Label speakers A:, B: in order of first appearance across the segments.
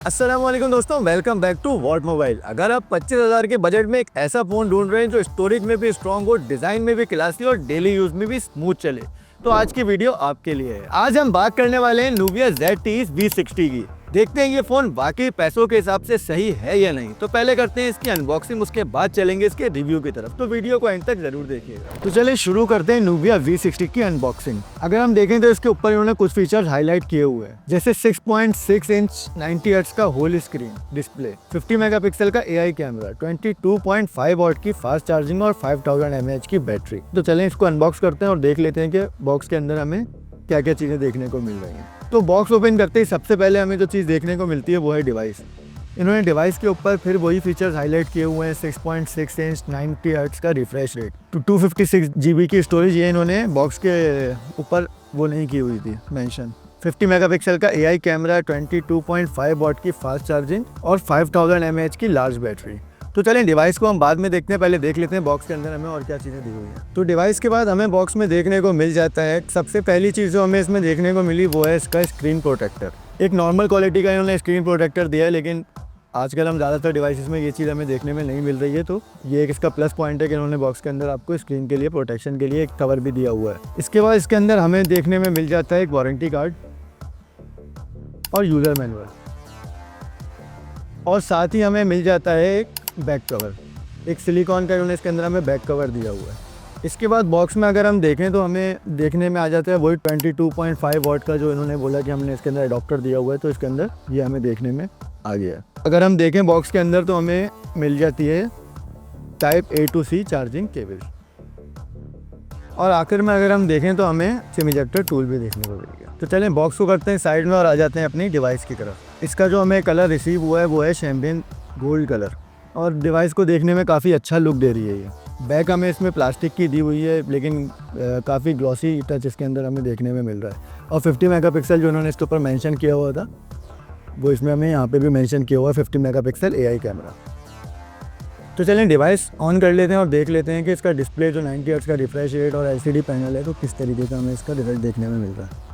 A: अस्सलाम वालेकुम दोस्तों, welcome back to what mobile. अगर आप 25,000 के बजट में एक ऐसा फ़ोन ढूंढ रहे हैं जो स्टोरेज में भी स्ट्रॉन्ग हो, डिज़ाइन में भी क्लासी और डेली यूज़ में भी स्मूथ चले, तो आज की वीडियो आपके लिए है। आज हम बात करने वाले हैं Nubia Z30 V60 की। देखते हैं ये फ़ोन वाकई पैसों के हिसाब से सही है या नहीं। तो पहले करते हैं इसकी अनबॉक्सिंग, उसके बाद चलेंगे इसके रिव्यू की तरफ। तो वीडियो को एंड तक जरूर देखिएगा। तो चलिए शुरू करते हैं Nubia V60 की अनबॉक्सिंग। अगर हम देखें तो इसके ऊपर इन्होंने कुछ फीचर्स हाईलाइट किए हुए हैं, जैसे 6.6 इंच 90 हर्ट्ज का होल स्क्रीन डिस्प्ले, 50 मेगापिक्सल का AI कैमरा, 22.5 वॉट की फास्ट चार्जिंग और 5000 mAh की बैटरी। तो चलें इसको अनबॉक्स करते हैं और देख लेते हैं कि बॉक्स के अंदर हमें क्या क्या चीज़ें देखने को मिल रही हैं। तो बॉक्स ओपन करते ही सबसे पहले हमें जो चीज़ देखने को मिलती है वो है डिवाइस। इन्होंने डिवाइस के ऊपर फिर वही फीचर्स हाईलाइट किए हुए हैं, 6.6 इंच 90 हर्ट्ज का रिफ्रेश रेट, 256 GB की स्टोरेज, ये इन्होंने बॉक्स के ऊपर वो नहीं की हुई थी मेंशन। 50 मेगापिक्सल का AI कैमरा, 22.5 वॉट की फास्ट चार्जिंग और 5000 mAh की लार्ज बैटरी। तो चलें डिवाइस को हम बाद में देखते हैं, पहले देख लेते हैं बॉक्स के अंदर हमें और क्या चीज़ें दी हुई हैं। तो डिवाइस के बाद हमें बॉक्स में देखने को मिल जाता है, सबसे पहली चीज़ जो हमें इसमें देखने को मिली वो है इसका स्क्रीन प्रोटेक्टर। एक नॉर्मल क्वालिटी का इन्होंने स्क्रीन प्रोटेक्टर दिया है, लेकिन आजकल हम ज़्यादातर डिवाइसेस में ये चीज़ हमें देखने में नहीं मिल रही है। तो ये एक इसका प्लस पॉइंट है कि इन्होंने बॉक्स के अंदर आपको स्क्रीन के लिए प्रोटेक्शन के लिए एक कवर भी दिया हुआ है। इसके बाद इसके अंदर हमें देखने में मिल जाता है एक वारंटी कार्ड और यूज़र मैनुअल, और साथ ही हमें मिल जाता है एक बैक कवर, एक सिलिकॉन का इन्होंने इसके अंदर हमें बैक कवर दिया हुआ है। इसके बाद बॉक्स में अगर हम देखें तो हमें देखने में आ जाता है वही 22.5 वॉट का जो इन्होंने बोला कि हमने इसके अंदर अडॉप्टर दिया हुआ है, तो इसके अंदर ये हमें देखने में आ गया है। अगर हम देखें बॉक्स के अंदर तो हमें मिल जाती है type A to C charging cable, और आखिर में अगर हम देखें तो हमें सिम इजेक्टर टूल भी देखने को मिल गया। तो चलें बॉक्स को करते हैं साइड में और आ जाते हैं अपनी डिवाइस की तरफ। इसका जो हमें कलर रिसीव हुआ है वो है शैम्पेन गोल्ड कलर, और डिवाइस को देखने में काफ़ी अच्छा लुक दे रही है। ये बैक हमें इसमें प्लास्टिक की दी हुई है, लेकिन काफ़ी ग्लॉसी टच इसके अंदर हमें देखने में मिल रहा है। और 50 मेगापिक्सल जो उन्होंने इसके ऊपर मेंशन किया हुआ था वो इसमें हमें यहाँ पे भी मेंशन किया हुआ है, 50 मेगापिक्सल AI कैमरा। तो चलें डिवाइस ऑन कर लेते हैं और देख लेते हैं कि इसका डिस्प्ले जो 90 हर्ट्ज का रिफ्रेश रेट और LCD पैनल है तो किस तरीके का हमें इसका रिजल्ट देखने में मिल रहा है।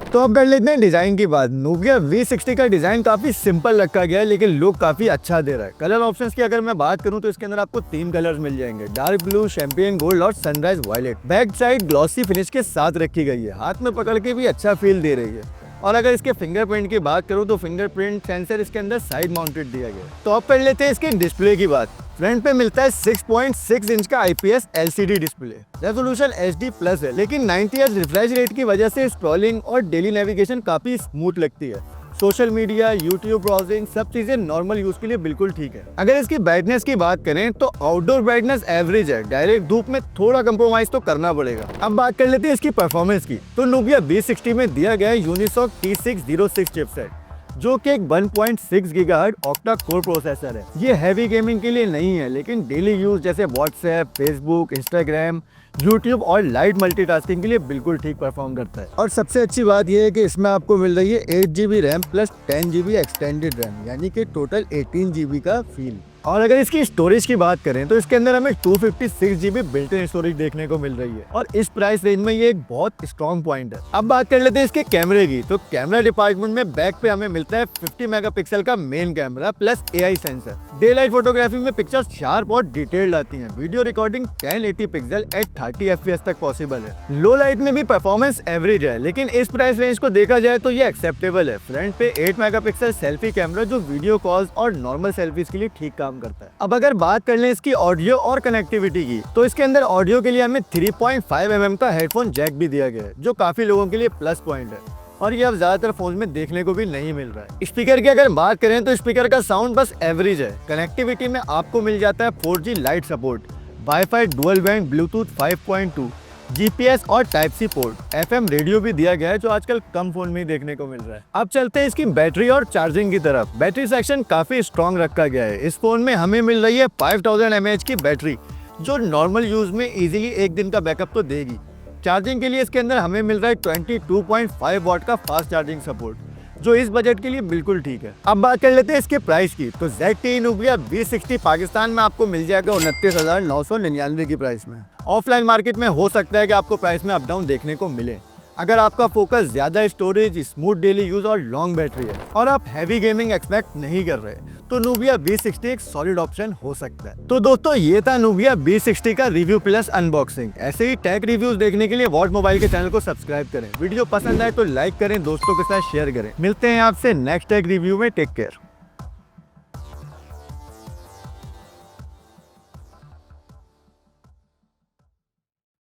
A: तो अब कर लेते हैं डिज़ाइन की बात। Nubia V60 का डिज़ाइन काफ़ी सिंपल रखा गया है, लेकिन लुक काफ़ी अच्छा दे रहा है। कलर ऑप्शंस की अगर मैं बात करूं तो इसके अंदर आपको 3 कलर्स मिल जाएंगे, डार्क ब्लू, शैम्पेन गोल्ड और sunrise violet. Back side glossy finish के साथ रखी गई है, हाथ में पकड़ के भी अच्छा फील दे रही है। और अगर इसके फिंगरप्रिंट की बात करूं तो फिंगरप्रिंट सेंसर इसके अंदर साइड माउंटेड दिया गया है। तो अब कर लेते हैं इसके डिस्प्ले की बात। फ्रंट पे मिलता है 6.6 इंच का IPS LCD display, resolution HD+ है, लेकिन 90 हर्ट्ज रिफ्रेश रेट की वजह से स्क्रॉलिंग और डेली नेविगेशन काफ़ी स्मूथ लगती है। सोशल मीडिया, यूट्यूब ब्राउजिंग, सब चीज़ें नॉर्मल यूज़ के लिए बिल्कुल ठीक है। अगर इसकी ब्राइटनेस की बात करें तो आउटडोर ब्राइटनेस एवरेज है, डायरेक्ट धूप में थोड़ा कंप्रोमाइज़ तो करना पड़ेगा। अब बात कर लेते हैं इसकी परफॉर्मेंस की। तो Nubia V60 में दिया गया है यूनिसॉक T606 चिपसेट, जो कि एक 1.6 गीगाहर्ट्ज ऑक्टा कोर प्रोसेसर है। ये हैवी गेमिंग के लिए नहीं है, लेकिन डेली यूज जैसे व्हाट्सएप, फेसबुक, इंस्टाग्राम, यूट्यूब और लाइट मल्टीटास्किंग के लिए बिल्कुल ठीक परफॉर्म करता है। और सबसे अच्छी बात यह है कि इसमें आपको मिल रही है 8 GB RAM plus 10 GB extended RAM, यानी कि टोटल 18 GB का फील। और अगर इसकी स्टोरेज की बात करें तो इसके अंदर हमें 256 GB बिल्ट इन स्टोरेज देखने को मिल रही है, और इस प्राइस रेंज में ये एक बहुत स्ट्रॉन्ग पॉइंट है। अब बात कर लेते हैं इसके कैमरे की। तो कैमरा डिपार्टमेंट में बैक पे हमें मिलता है 50 मेगापिक्सल का main camera plus AI sensor. Day light photography में पिक्चर्स शार्प और डिटेल्ड आती हैं। Video recording 1080 pixel at 30 FPS तक पॉसिबल है। लो लाइट में भी परफॉर्मेंस एवरेज है, लेकिन इस प्राइस रेंज को देखा जाए तो ये एक्सेप्टेबल है। फ्रंट पे 8 मेगापिक्सल सेल्फी कैमरा जो वीडियो कॉल्स और नॉर्मल सेल्फीज के लिए ठीक काम करता है। अब अगर बात कर लें इसकी ऑडियो और कनेक्टिविटी की, तो इसके अंदर ऑडियो के लिए हमें 3.5 mm का हेडफोन जैक भी दिया गया है, जो काफी लोगों के लिए प्लस पॉइंट है, और ये अब ज्यादातर फोन में देखने को भी नहीं मिल रहा है। स्पीकर की अगर बात करें तो स्पीकर का साउंड बस एवरेज है। कनेक्टिविटी में आपको मिल जाता है 4G light support, wifi dual band, Bluetooth 5.2, GPS और Type-C पोर्ट। FM रेडियो भी दिया गया है, जो आजकल कम फोन में ही देखने को मिल रहा है। अब चलते हैं इसकी बैटरी और चार्जिंग की तरफ। बैटरी सेक्शन काफी स्ट्रॉन्ग रखा गया है। इस फोन में हमें मिल रही है 5000 mAh की बैटरी, जो नॉर्मल यूज में इजीली एक दिन का बैकअप तो देगी। चार्जिंग के लिए इसके अंदर हमें मिल रहा है 22.5 वॉट का फास्ट चार्जिंग सपोर्ट, जो इस बजट के लिए बिल्कुल ठीक है। अब बात कर लेते हैं इसके प्राइस की। तो Z30 Nubia V60 पाकिस्तान में आपको मिल जाएगा 29,999 की प्राइस में। ऑफलाइन मार्केट में हो सकता है कि आपको प्राइस में अप डाउन देखने को मिले। अगर आपका फोकस ज्यादा स्टोरेज, स्मूथ डेली यूज और लॉन्ग बैटरी है और आप हैवी गेमिंग एक्सपेक्ट नहीं कर रहे तो Nubia B60 एक सॉलिड ऑप्शन हो सकता है। तो दोस्तों ये था Nubia B60 का रिव्यू प्लस अनबॉक्सिंग। ऐसे ही टेक रिव्यूज देखने के लिए वॉट मोबाइल के चैनल को सब्सक्राइब करें। वीडियो पसंद आए तो लाइक करें, दोस्तों के साथ शेयर करें। मिलते हैं आपसे नेक्स्ट टेक रिव्यू में। Take care.